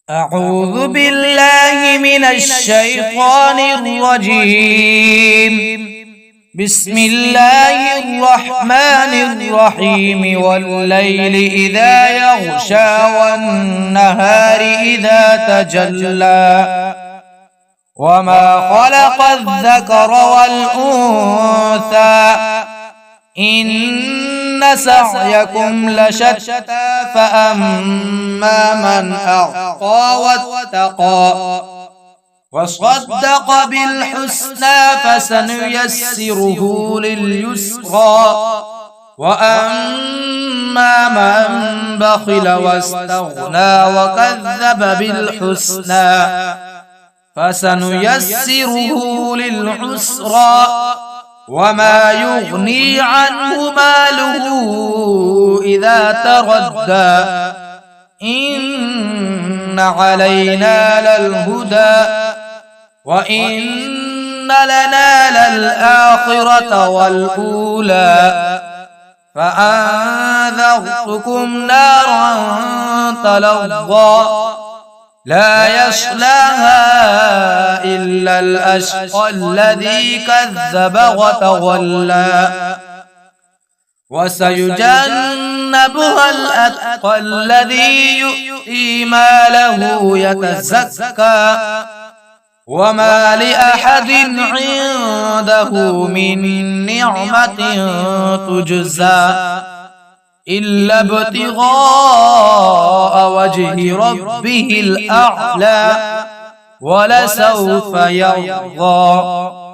أعوذ بالله من الشيطان الرجيم. بسم الله الرحمن الرحيم. والليل إذا يغشى والنهار إذا تجلى وما خلق الذكر والأنثى إن سعيكم لشتى فأما من أعطى واتقى وصدق بالحسنى فسنيسره لليسرى وأما من بخل واستغنى وكذب بالحسنى فسنيسره للعسرى وما يغني عنه ماله إذا تردى إن علينا للهدى وإن لنا للآخرة والأولى فأنذرتكم نارا تلظى لا يصلاها إلا الأشقى الذي كذب وتولى وسيجنبها الأتقى الذي يؤتي ماله يتزكى وما لأحد عنده من نعمة تجزى إلا ابتغاء وجه ربه الأعلى ولسوف يرضى.